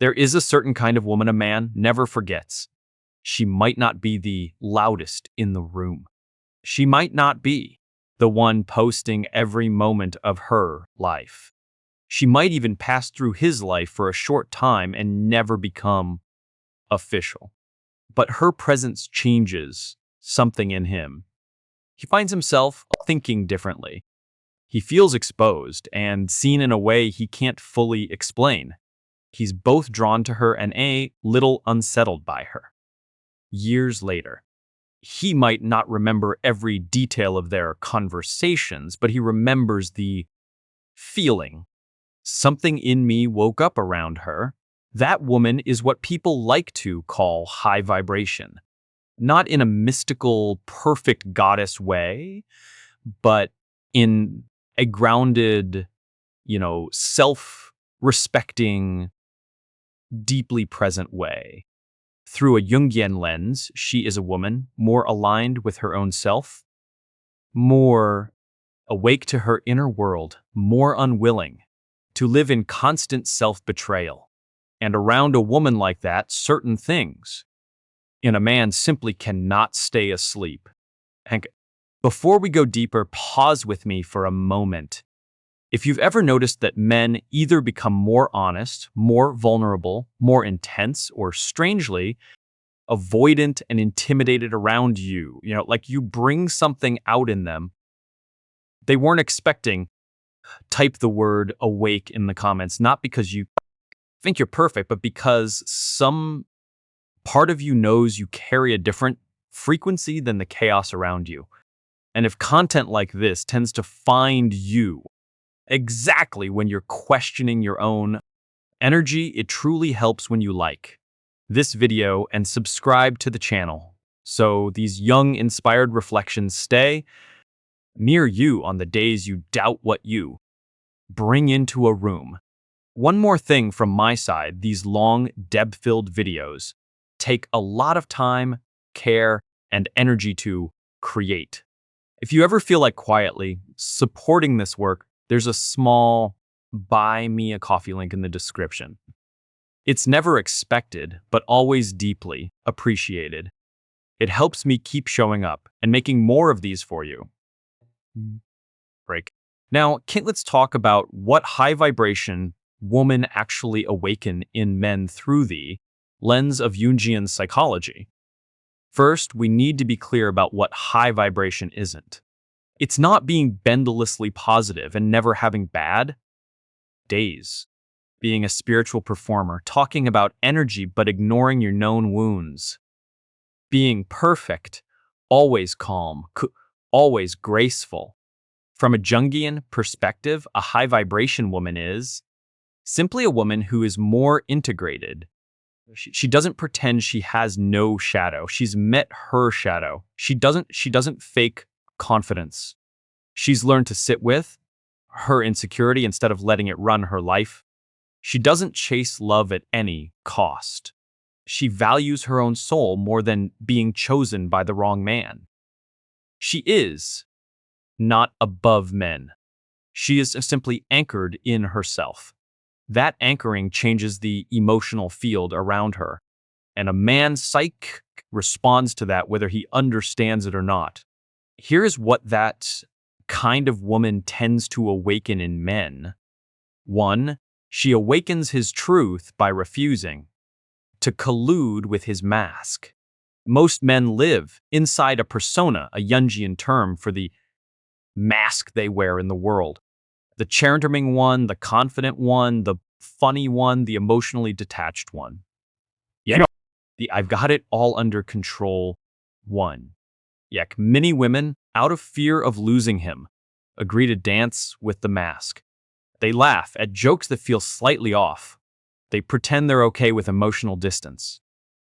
There is a certain kind of woman a man never forgets. She might not be the loudest in the room. She might not be the one posting every moment of her life. She might even pass through his life for a short time and never become official. But her presence changes something in him. He finds himself thinking differently. He feels exposed and seen in a way he can't fully explain. He's both drawn to her and a little unsettled by her. Years later, he might not remember every detail of their conversations, but he remembers the feeling. Something in me woke up around her. That woman is what people like to call high vibration. Not in a mystical, perfect goddess way, but in a grounded, self-respecting, deeply present way. Through a Jungian lens, she is a woman more aligned with her own self, more awake to her inner world, more unwilling to live in constant self-betrayal. And around a woman like that, certain things in a man simply cannot stay asleep. And before we go deeper, pause with me for a moment. If you've ever noticed that men either become more honest, more vulnerable, more intense, or strangely avoidant and intimidated around you, like you bring something out in them they weren't expecting, type the word awake in the comments, not because you think you're perfect, but because some part of you knows you carry a different frequency than the chaos around you. And if content like this tends to find you exactly when you're questioning your own energy, it truly helps when you like this video and subscribe to the channel so these young, inspired reflections stay near you on the days you doubt what you bring into a room. One more thing from my side, these long, depth-filled videos take a lot of time, care, and energy to create. If you ever feel like quietly supporting this work, there's a small buy me a coffee link in the description. It's never expected, but always deeply appreciated. It helps me keep showing up and making more of these for you. Break. Now, let's talk about what high vibration women actually awaken in men through the lens of Jungian psychology. First, we need to be clear about what high vibration isn't. It's not being endlessly positive and never having bad days. Being a spiritual performer, talking about energy but ignoring your known wounds. Being perfect, always calm, always graceful. From a Jungian perspective, a high vibration woman is simply a woman who is more integrated. She doesn't pretend she has no shadow. She's met her shadow. She doesn't fake confidence. She's learned to sit with her insecurity instead of letting it run her life. She doesn't chase love at any cost. She values her own soul more than being chosen by the wrong man. She is not above men. She is simply anchored in herself. That anchoring changes the emotional field around her, and a man's psyche responds to that whether he understands it or not. Here's what that kind of woman tends to awaken in men. 1. She awakens his truth by refusing to collude with his mask. Most men live inside a persona, a Jungian term for the mask they wear in the world. The charming one, the confident one, the funny one, the emotionally detached one. The I've got it all under control one. Many women, out of fear of losing him, agree to dance with the mask. They laugh at jokes that feel slightly off. They pretend they're okay with emotional distance.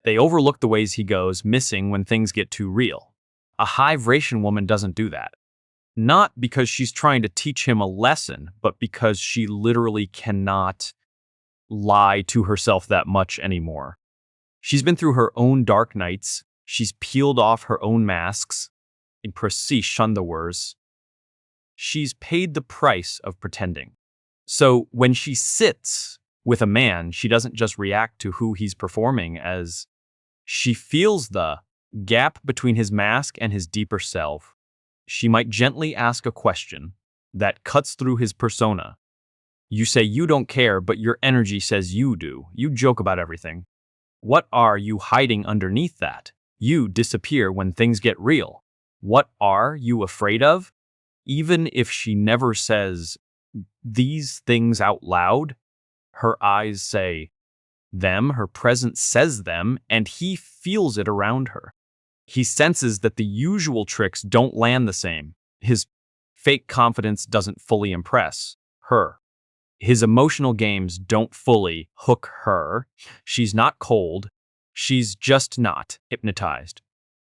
They overlook the ways he goes missing when things get too real. A high vibration woman doesn't do that. Not because she's trying to teach him a lesson, but because she literally cannot lie to herself that much anymore. She's been through her own dark nights. She's peeled off her own masks. In precis shundawers. She's paid the price of pretending. So when she sits With a man, she doesn't just react to who he's performing as she feels the gap between his mask and his deeper self. She might gently ask a question that cuts through his persona. You say you don't care, but your energy says you do. You joke about everything. What are you hiding underneath that? You disappear when things get real. What are you afraid of? Even if she never says these things out loud, her eyes say them, her presence says them, and he feels it around her. He senses that the usual tricks don't land the same. His fake confidence doesn't fully impress her. His emotional games don't fully hook her. She's not cold. She's just not hypnotized.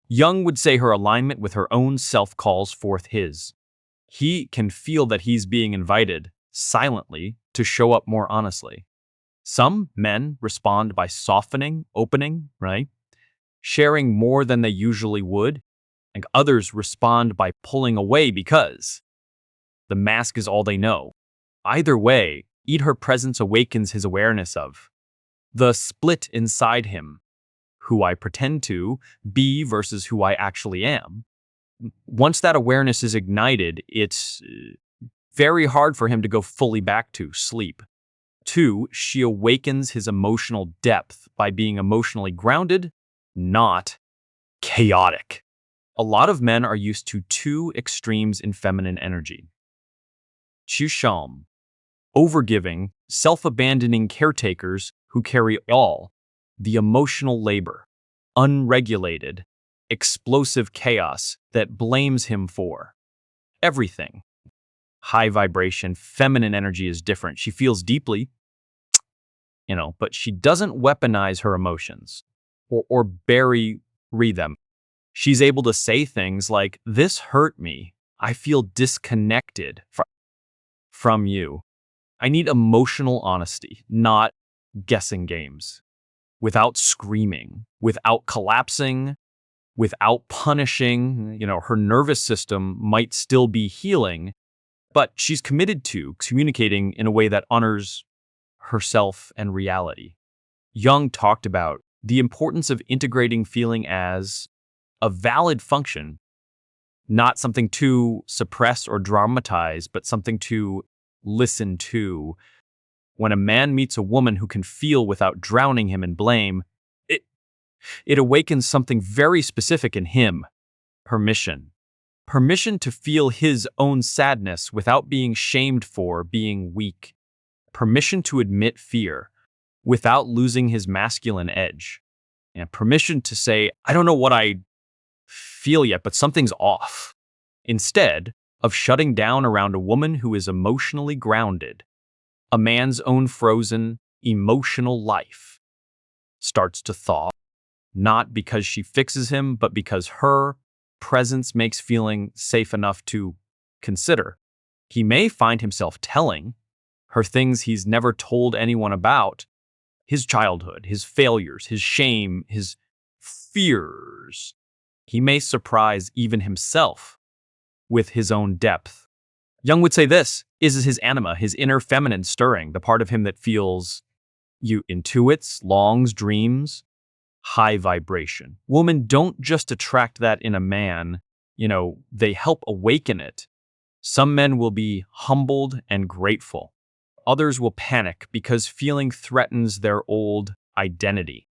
Jung would say her alignment with her own self calls forth his. He can feel that he's being invited, silently, to show up more honestly. Some men respond by softening, opening, right? Sharing more than they usually would, and others respond by pulling away because the mask is all they know. Either way, her presence awakens his awareness of the split inside him, who I pretend to be versus who I actually am. Once that awareness is ignited, it's very hard for him to go fully back to sleep. 2, she awakens his emotional depth by being emotionally grounded, not chaotic. A lot of men are used to two extremes in feminine energy. Chusham, overgiving, self-abandoning caretakers who carry all the emotional labor, unregulated, explosive chaos that blames him for everything. High vibration, feminine energy is different. She feels deeply, but she doesn't weaponize her emotions or bury them. She's able to say things like, "This hurt me. I feel disconnected from you. I need emotional honesty, not guessing games." Without screaming, without collapsing, without punishing, her nervous system might still be healing, but she's committed to communicating in a way that honors herself and reality. Jung talked about the importance of integrating feeling as a valid function, not something to suppress or dramatize, but something to listen to. When a man meets a woman who can feel without drowning him in blame, it awakens something very specific in him: permission. Permission to feel his own sadness without being shamed for being weak. Permission to admit fear without losing his masculine edge. And permission to say, "I don't know what I feel yet, but something's off." Instead of shutting down around a woman who is emotionally grounded, a man's own frozen, emotional life starts to thaw, not because she fixes him, but because her presence makes feeling safe enough to consider. He may find himself telling her things he's never told anyone about: his childhood, his failures, his shame, his fears. He may surprise even himself with his own depth. Jung would say this is his anima, his inner feminine stirring, the part of him that feels, intuits, longs, dreams, high vibration. Women don't just attract that in a man, they help awaken it. Some men will be humbled and grateful. Others will panic because feeling threatens their old identity.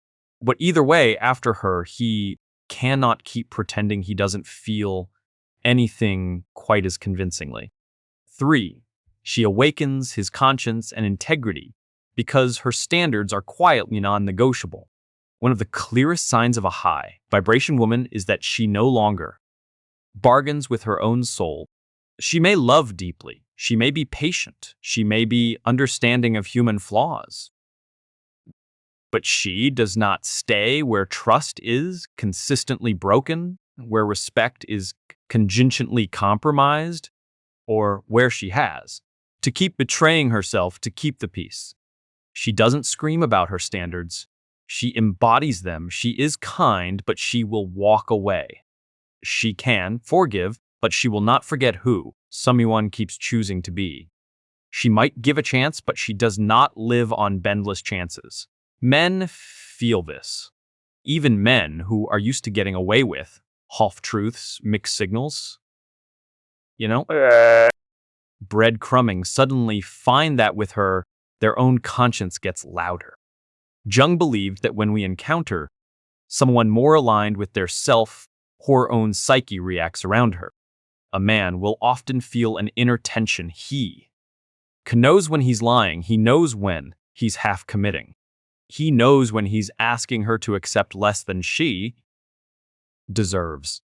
But either way, after her, he cannot keep pretending he doesn't feel anything quite as convincingly. 3, she awakens his conscience and integrity because her standards are quietly non-negotiable. One of the clearest signs of a high vibration woman is that she no longer bargains with her own soul. She may love deeply. She may be patient. She may be understanding of human flaws. But she does not stay where trust is consistently broken, where respect is contingently compromised, or where she has to keep betraying herself to keep the peace. She doesn't scream about her standards. She embodies them. She is kind, but she will walk away. She can forgive, but she will not forget who someone keeps choosing to be. She might give a chance, but she does not live on endless chances. Men feel this. Even men who are used to getting away with half-truths, mixed signals, you know, breadcrumbing, suddenly find that with her, their own conscience gets louder. Jung believed that when we encounter someone more aligned with their self, her own psyche reacts around her. A man will often feel an inner tension. He knows when he's lying. He knows when he's half committing. He knows when he's asking her to accept less than she deserves.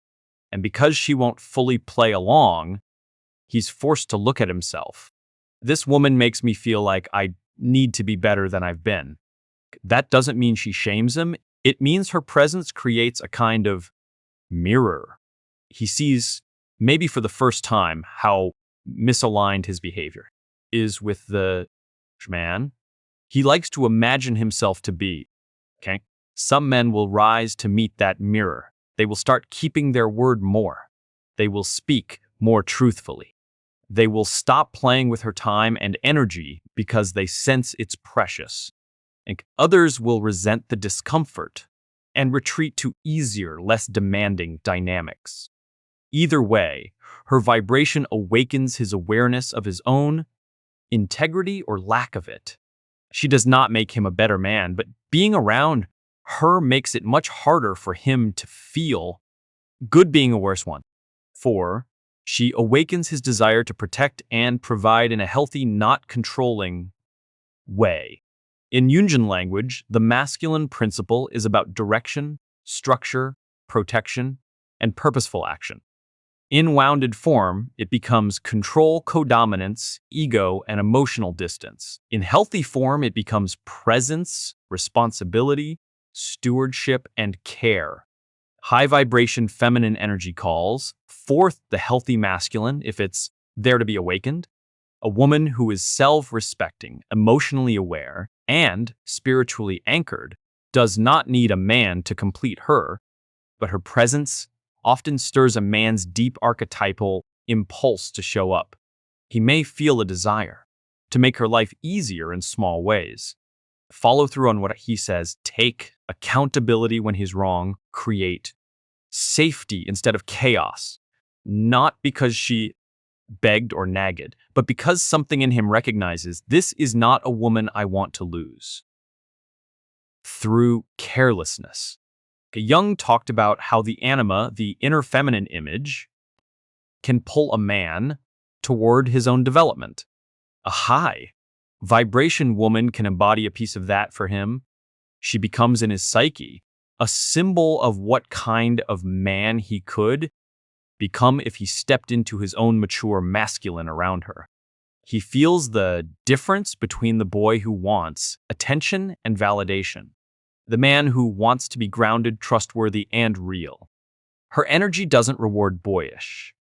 And because she won't fully play along, he's forced to look at himself. This woman makes me feel like I need to be better than I've been. That doesn't mean she shames him. It means her presence creates a kind of mirror. He sees, maybe for the first time, how misaligned his behavior is with the man he likes to imagine himself to be. Okay? Some men will rise to meet that mirror. They will start keeping their word more. They will speak more truthfully. They will stop playing with her time and energy because they sense it's precious. And others will resent the discomfort and retreat to easier, less demanding dynamics. Either way, her vibration awakens his awareness of his own integrity or lack of it. She does not make him a better man, but being around her makes it much harder for him to feel good being a worse one. 4. She awakens his desire to protect and provide in a healthy, not controlling way. In Jungian language, the masculine principle is about direction, structure, protection, and purposeful action. In wounded form, it becomes control, codominance, ego, and emotional distance. In healthy form, it becomes presence, responsibility, stewardship, and care. High vibration feminine energy calls forth the healthy masculine if it's there to be awakened. A woman who is self-respecting, emotionally aware, and spiritually anchored does not need a man to complete her, but her presence often stirs a man's deep archetypal impulse to show up. He may feel a desire to make her life easier in small ways. Follow through on what he says, take accountability when he's wrong, create safety instead of chaos, not because she begged or nagged, but because something in him recognizes this is not a woman I want to lose. Through carelessness. Jung talked about how the anima, the inner feminine image, can pull a man toward his own development. A high vibration woman can embody a piece of that for him. She becomes in his psyche a symbol of what kind of man he could become if he stepped into his own mature masculine around her. He feels the difference between the boy who wants attention and validation, the man who wants to be grounded, trustworthy, and real. Her energy doesn't reward boyish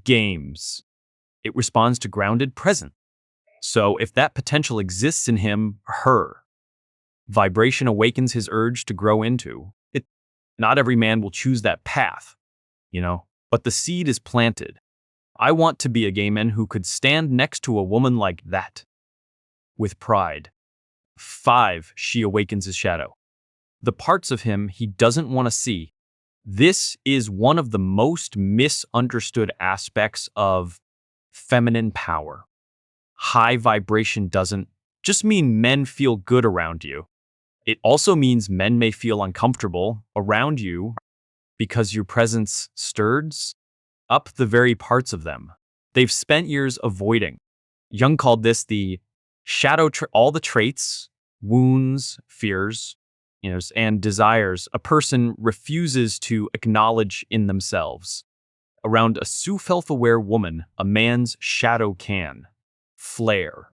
games. It responds to grounded present. So if that potential exists in him, her vibration awakens his urge to grow into it. Not every man will choose that path, but the seed is planted. I want to be a gay man who could stand next to a woman like that with pride. 5. She awakens his shadow. The parts of him he doesn't want to see. This is one of the most misunderstood aspects of feminine power. High vibration doesn't just mean men feel good around you. It also means men may feel uncomfortable around you because your presence stirs up the very parts of them they've spent years avoiding. Jung called this the shadow, all the traits, wounds, fears, and desires a person refuses to acknowledge in themselves. Around a self-aware woman, a man's shadow can flare.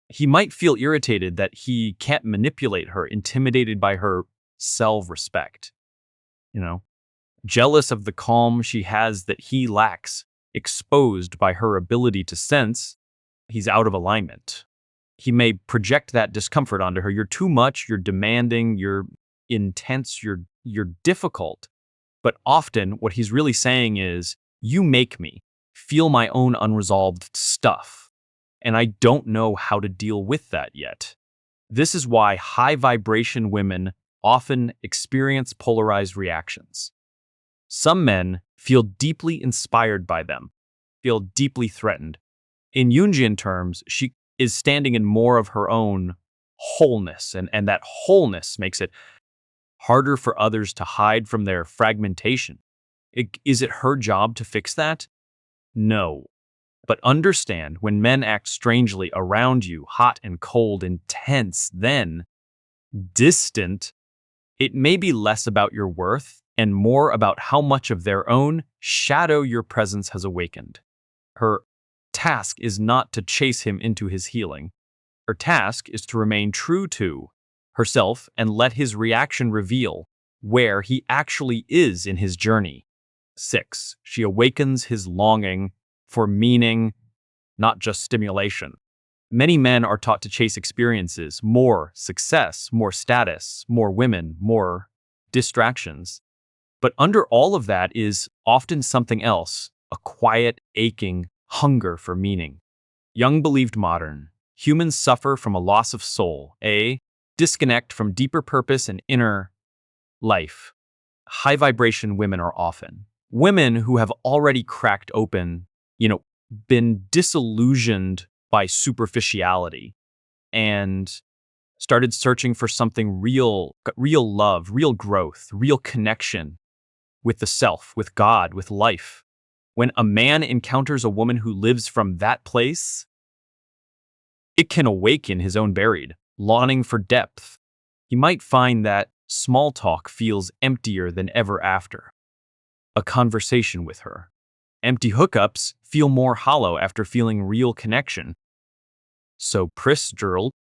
He might feel irritated that he can't manipulate her, intimidated by her self-respect. Jealous of the calm she has that he lacks, exposed by her ability to sense he's out of alignment. He may project that discomfort onto her. You're too much, you're demanding, you're intense, you're difficult. But often what he's really saying is, you make me feel my own unresolved stuff. and I don't know how to deal with that yet. This is why high vibration women often experience polarized reactions. Some men feel deeply inspired by them, feel deeply threatened. In Jungian terms, she is standing in more of her own wholeness, and that wholeness makes it harder for others to hide from their fragmentation. Is it her job to fix that? No. But understand, when men act strangely around you, hot and cold, intense, then distant, it may be less about your worth and more about how much of their own shadow your presence has awakened. Her task is not to chase him into his healing. Her task is to remain true to herself and let his reaction reveal where he actually is in his journey. 6. She awakens his longing for meaning, not just stimulation. Many men are taught to chase experiences, more success, more status, more women, more distractions. But under all of that is often something else, a quiet, aching hunger for meaning. Jung believed modern humans suffer from a loss of soul, a disconnect from deeper purpose and inner life. High vibration women are often women who have already cracked open, been disillusioned by superficiality and started searching for something real, real love, real growth, real connection with the self, with God, with life. When a man encounters a woman who lives from that place, it can awaken his own buried longing for depth. He might find that small talk feels emptier than ever after a conversation with her. Empty hookups feel more hollow after feeling real connection. So Pris